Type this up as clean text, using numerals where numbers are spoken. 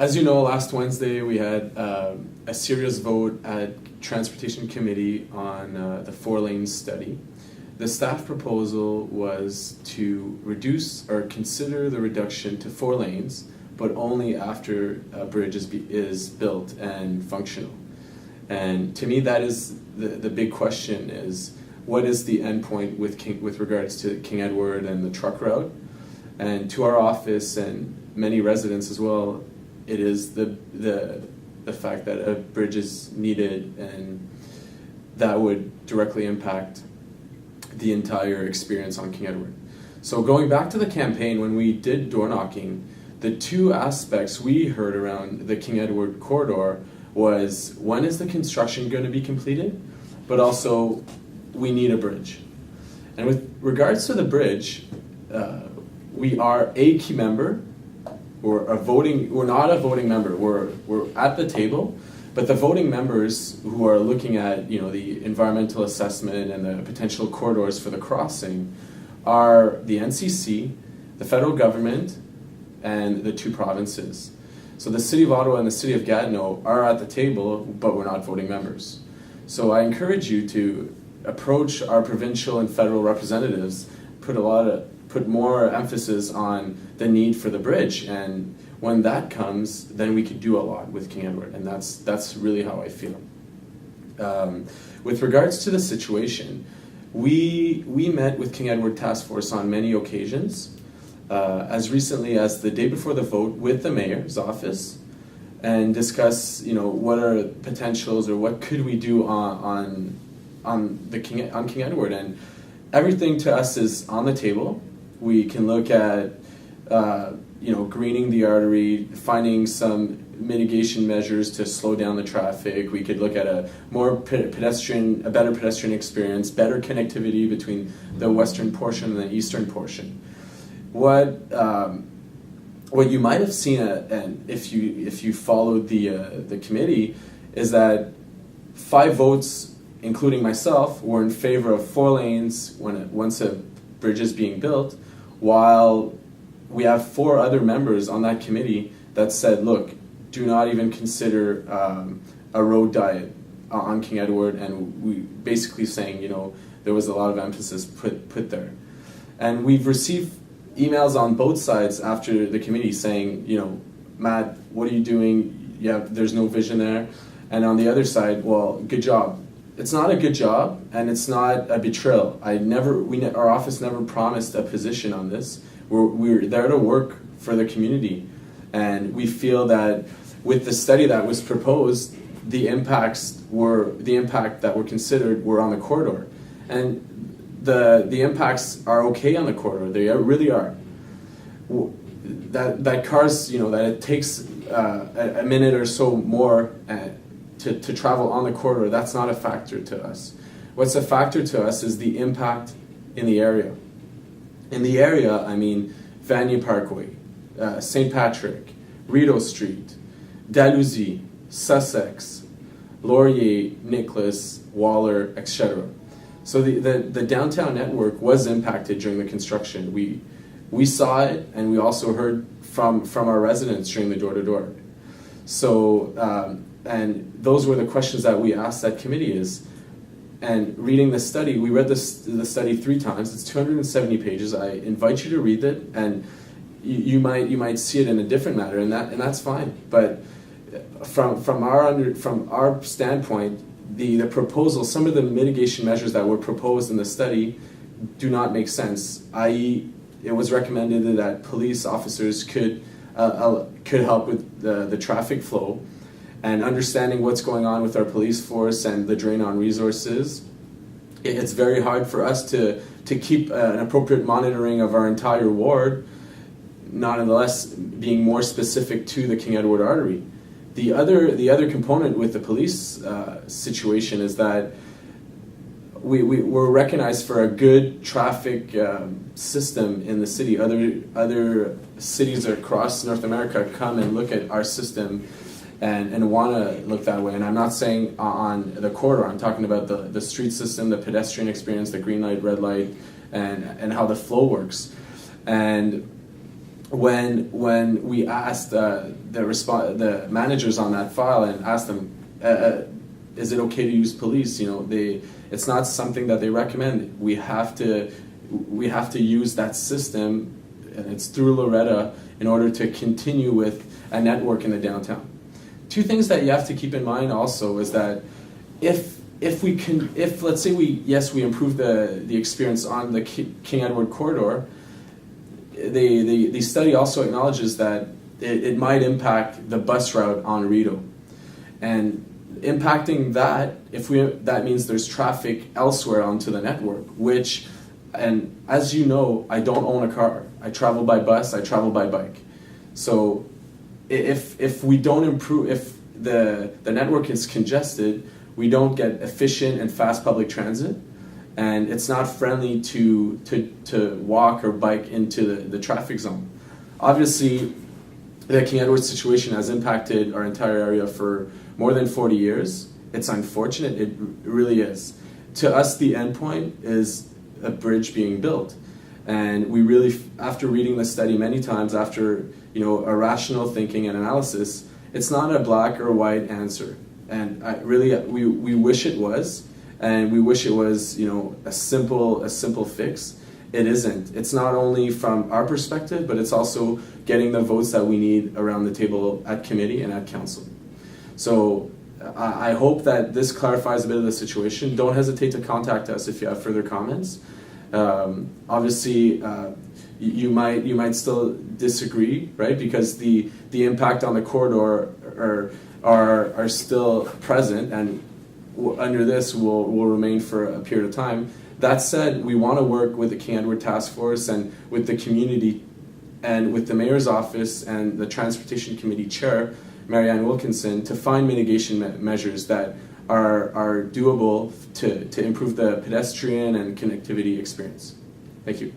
As you know, last Wednesday we had a serious vote at Transportation Committee on the 4-lane study. The staff proposal was to reduce or consider the reduction to 4 lanes, but only after a bridge is built and functional. And to me, that is the big question: is what is the endpoint with regards to King Edward and the truck route? And to our office and many residents as well, it is the fact that a bridge is needed, and that would directly impact the entire experience on King Edward. So going back to the campaign, when we did door knocking, the 2 aspects we heard around the King Edward corridor was, when is the construction going to be completed, but also we need a bridge. And with regards to the bridge, we are a key member. We're not a voting member. We're at the table, but the voting members who are looking at the environmental assessment and the potential corridors for the crossing are the NCC, the federal government, and the 2 provinces. So the City of Ottawa and the City of Gatineau are at the table, but we're not voting members. So I encourage you to approach our provincial and federal representatives, put more emphasis on the need for the bridge, and when that comes, then we could do a lot with King Edward, and that's really how I feel. With regards to the situation, we met with King Edward Task Force on many occasions, as recently as the day before the vote with the mayor's office, and discuss what are potentials or what could we do on King Edward, and everything to us is on the table. We can look at greening the artery, finding some mitigation measures to slow down the traffic. We could look at a better pedestrian experience, better connectivity between the western portion and the eastern portion. What you might have seen, and if you followed the committee, is that 5 votes, including myself, were in favor of 4 lanes once a bridge is being built, while we have 4 other members on that committee that said, look, do not even consider a road diet on King Edward, and we basically saying, there was a lot of emphasis put there. And we've received emails on both sides after the committee saying, Matt, what are you doing? There's no vision there. And on the other side, well, good job. It's not a good job, and it's not a betrayal. Our office never promised a position on this. We're there to work for the community, and we feel that with the study that was proposed, the impact that were considered were on the corridor, and the impacts are okay on the corridor. They really are. That cars, that it takes a minute or so more to travel on the corridor, that's not a factor to us. What's a factor to us is the impact in the area. In the area, I mean Vanier Parkway, St. Patrick, Rideau Street, Dalhousie, Sussex, Laurier, Nicholas, Waller, etc. So the downtown network was impacted during the construction. We saw it, and we also heard from our residents during the door-to-door. So, and those were the questions that we asked that committee and reading the study, we read the study 3 times. It's 270 pages. I invite you to read it, and you might see it in a different manner, and that's fine. But from our standpoint, the proposal, some of the mitigation measures that were proposed in the study do not make sense. I.e., it was recommended that police officers could help with the traffic flow, and understanding what's going on with our police force and the drain on resources. It's very hard for us to keep an appropriate monitoring of our entire ward, nonetheless being more specific to the King Edward artery. The other component with the police situation is that we're recognized for a good traffic system in the city. Other cities across North America come and look at our system and want to look that way. And I'm not saying on the corridor, I'm talking about the street system, the pedestrian experience, the green light, red light, and how the flow works. And when we asked the managers on that file and asked them, is it okay to use police? It's not something that they recommend. We have to use that system, and it's through Loretta, in order to continue with a network in the downtown. Two things that you have to keep in mind also is that if let's say we improve the experience on the King Edward corridor, the study also acknowledges that it might impact the bus route on Rideau, and impacting that, that means there's traffic elsewhere onto the network, which, and as you know, I don't own a car. I travel by bus, I travel by bike. So if we don't improve, if the network is congested, we don't get efficient and fast public transit, and it's not friendly to walk or bike into the traffic zone. Obviously, the King Edward situation has impacted our entire area for more than 40 years. It's unfortunate, it really is. To us, the end point is a bridge being built. And we really, after reading the study many times, after a rational thinking and analysis, it's not a black or white answer. And we wish it was, and we wish it was a simple fix. It isn't. It's not only from our perspective, but it's also getting the votes that we need around the table at committee and at council. So I hope that this clarifies a bit of the situation. Don't hesitate to contact us if you have further comments. Obviously, you might still disagree, right? Because the impact on the corridor are still present, and under this will remain for a period of time. That said, we want to work with the King Edward Task Force and with the community and with the Mayor's Office and the Transportation Committee Chair, Marianne Wilkinson, to find mitigation measures that are doable to improve the pedestrian and connectivity experience. Thank you.